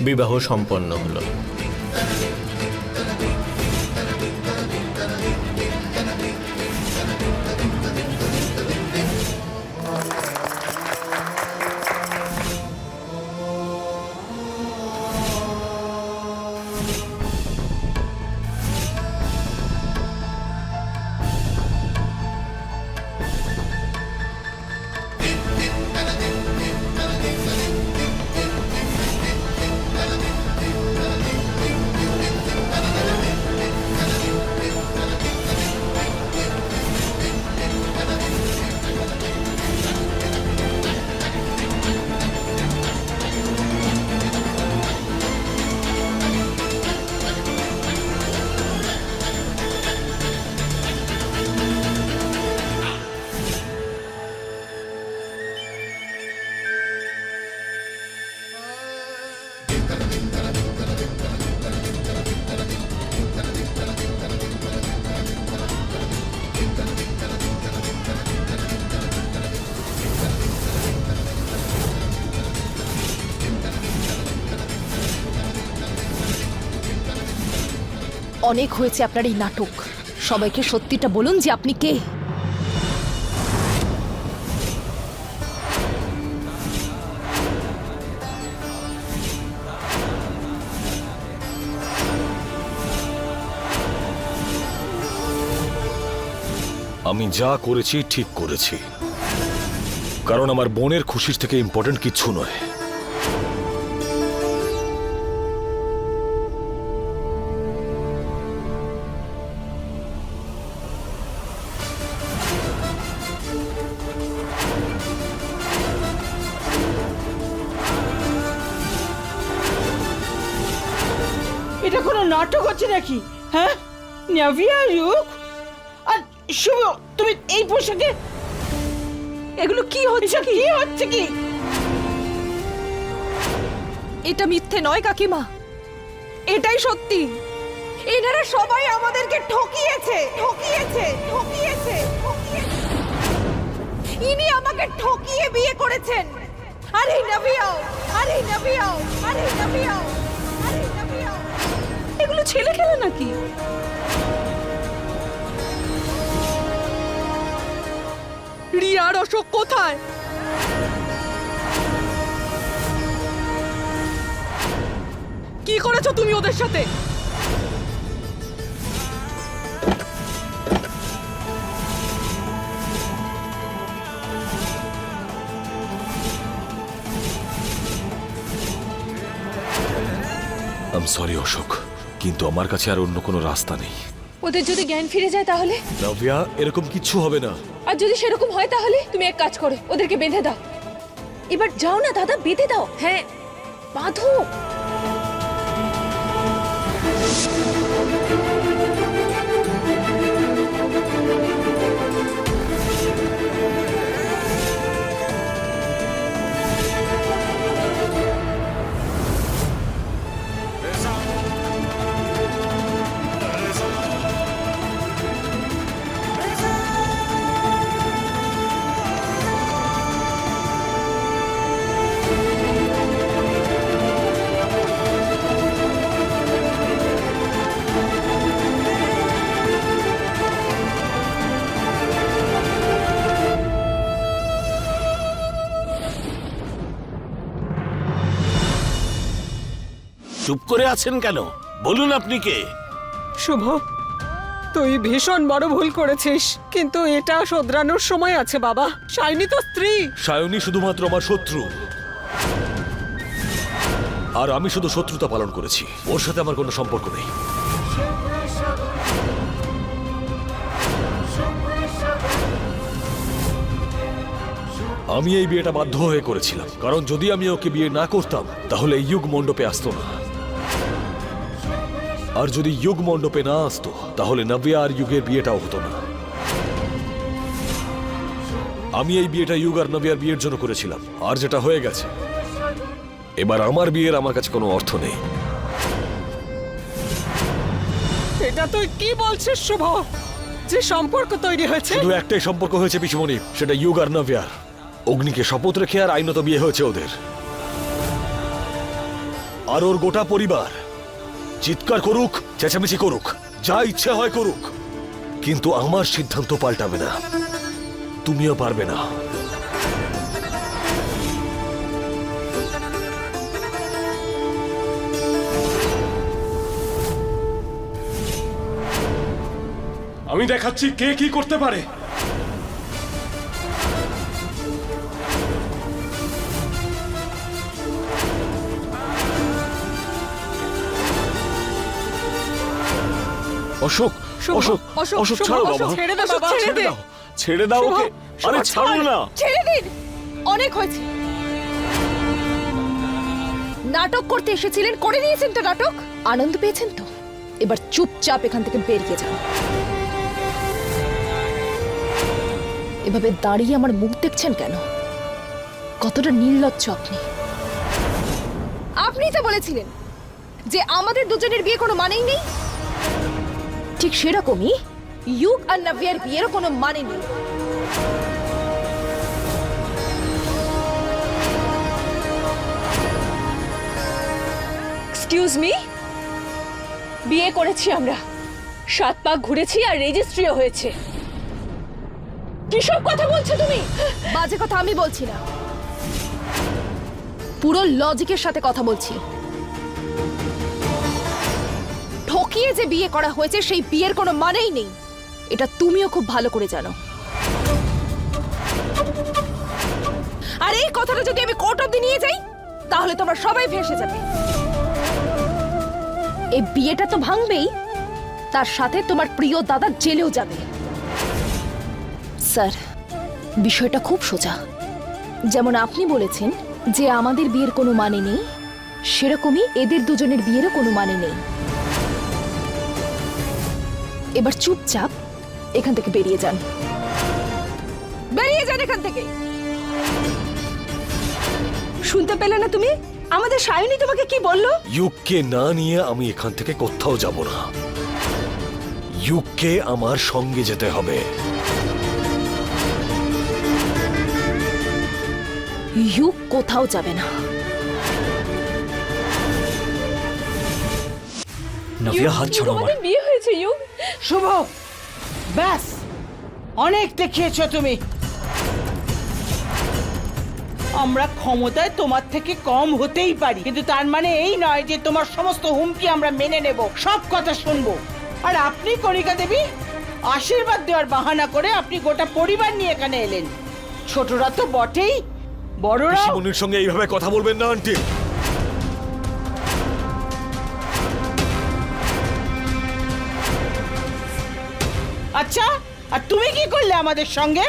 বিবাহ সম্পন্ন হলো। অনেক হয়েছে আপনার এই নাটক। সবাইকে সত্যিটা বলুন যে আপনি কে। আমি যা করেছি ঠিক করেছি, কারণ আমার বোনের খুশির থেকে ইম্পর্টেন্ট কিচ্ছু নয়। এটা কোনো নাটক হচ্ছে নাকি? হ্যাঁ, নাভিয়া, রুক আর শুভ, তুমি এই পোশাকে এগুলো কি হচ্ছে? কি হচ্ছে কি? এটা মিথ্যে নয় কাকিমা, এটাই সত্যি। এনারা সবাই আমাদেরকে ঠকিয়েছে ঠকিয়েছে ঠকিয়েছে ঠকিয়েছে। ইনি আমাকে ঠকিয়ে বিয়ে করেছেন। আরে নাভিয়াও, আরে নাভিয়াও, আরে নাভিয়াও, আরে নাভিয়াও। এগুলো ছেলে খেলে নাকি? রিয়ার অশোক কোথায়? কি করেছো তুমি ওদের সাথে? আই এম সরি অশোক, কিন্তু আমার কাছে আর অন্য কোনো রাস্তা নেই। ওদের যদি জ্ঞান ফিরে যায় তাহলে? নাভিয়া, এরকম কিচ্ছু হবে না। আর যদি সেরকম হয় তাহলে তুমি এক কাজ করো, ওদেরকে বেঁধে দাও। এবার যাও না দাদা, বেঁধে দাও। হ্যাঁ, বাঁধো। চুপ করে আছেন কেন? বলুন আপনি কে? শুভ, তুই ভীষণ বড় ভুল করেছিস, কিন্তু এটা শোধরানোর সময় আছে বাবা। শাইনি তো স্ত্রী। সায়নী শুধুমাত্র আমার শত্রু, আর আমি শুধু শত্রুতা পালন করেছি। ওর সাথে আমার কোনো সম্পর্ক নেই। আমি এই বিয়েটা বাধ্য হয়ে করেছিলাম, কারণ যদি আমি ওকে বিয়ে না করতাম তাহলে এই যুগ মণ্ডপে আসতো না। আর যদি যুগ মণ্ডপে না আসতো তাহলে নাভিয়া আর যুগের বিয়েটাও হতো না। আমি এই বিয়েটা যুগ আর নাভিয়ার বিয়ের জন্য করেছিলাম, আর যেটা হয়ে গেছে, এবার আমার বিয়ের আমার কাছে কোনো অর্থ নেই। এটা তুই কি বলছিস শুভ? যে সম্পর্ক তৈরি হয়েছে, শুধু একটাই সম্পর্ক হয়েছে পিসিমণি, সেটা যুগ আর নাভিয়ার। অগ্নিকে শপথ রেখে আর আইনত বিয়ে হয়েছে ওদের। আর ওর গোটা পরিবার চিৎকার করুক, চেঁচামেচি করুক, যা ইচ্ছে হয় করুক, কিন্তু আমার সিদ্ধান্ত পাল্টাবে না, তুমিও পারবে না। আমি দেখাচ্ছি কে কি করতে পারে। অশোক, অশোক, অশোক ছাড়ো বাবা, ছেড়ে দে বাবা, ছেড়ে দে। ছেড়ে দাও ওকে। আরে ছাড়ো না। ছেড়ে দিন, অনেক হয়েছে। নাটক করতে এসেছিলেন, করে নিয়েছেন তো নাটক, আনন্দ পেয়েছেন তো, এবার চুপচাপ এখান থেকে বেরিয়ে যান। এভাবে দাঁড়িয়ে আমার মুখ দেখছেন কেন? কতটা নির্লজ্জ আপনি। আপনি তো বলেছিলেন যে আমাদের দুজনের বিয়ে কোনো মানেই নেই, ঠিক সেরকমই ইউগ আর নাভিয়ার বিয়েরও কোনো মানে নেই। এক্সকিউজ মি, বিয়ে করেছি আমরা, 7 পাক ঘুরেছি আর রেজিস্ট্রিও হয়েছে। কিসব কথা বলছো তুমি? বাজে কথা আমি বলছি না, পুরো লজিকের সাথে কথা বলছি। ঠকিয়ে যে বিয়ে করা হয়েছে সেই বিয়ের কোনো মানেই নেই, এটা তুমিও খুব ভালো করে জানো। আর এই কথাটা যদি আমি কোর্ট অবধি নিয়ে যাই তাহলে তোমরা সবাই ভেসে যাবে। এই বিয়েটা তো ভাঙবেই, তার সাথে তোমার প্রিয় দাদা জেলেও যাবে। স্যার, বিষয়টা খুব সোজা। যেমন আপনি বলেছেন যে আমাদের বিয়ের কোনো মানে নেই, সেরকমই এদের দুজনের বিয়েরও কোনো মানে নেই। এবার চুপচাপ এখান থেকে বেরিয়ে যান, বেরিয়ে যান এখান থেকে। শুনতে পেলে না তুমি? আমাদের সায়নী তোমাকে কি বললো? ইউককে না নিয়ে আমি এখান থেকে কোথাও যাব না। ইউককে আমার সঙ্গে যেতে হবে। ইউক কোথাও যাবে না। নাভিয়া, হাত ছাড়ো আমার। বিয়ে হয়েছে ইউক। শুভ, ব্যাস, অনেক দেখিয়েছো তুমি। আমরা ক্ষমতায় তোমার থেকে কম হতেই পারি, কিন্তু তার মানে এই নয় যে তোমার সমস্ত হুমকি আমরা মেনে নেব, সব কথা শুনবো। আর আপনি কণিকা দেবী আশীর্বাদ দেওয়ার বাহানা করে আপনি গোটা পরিবার নিয়ে এখানে এলেন। ছোটরা তো বটেই, বড়রা। শিমুনির সঙ্গে এইভাবে কথা বলবেন না আন্টি। আচ্ছা, আর তুমি কি করলে আমাদের সঙ্গে?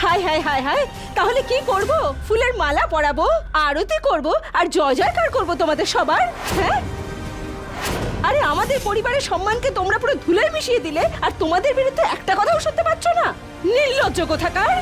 হাই হাই হাই হাই, তাহলে কি করব? ফুলের মালা পরাবো, আরতি করব আর জয় জয়কার করব তোমাদের সবার? হ্যাঁ, আরে আমাদের পরিবারের সম্মানকে তোমরা পুরো ধুলোয় মিশিয়ে দিলে, আর তোমাদের বিরুদ্ধে একটা কথাও শুনতে পাচ্ছ না। নির্লজ্জ কোথাকার।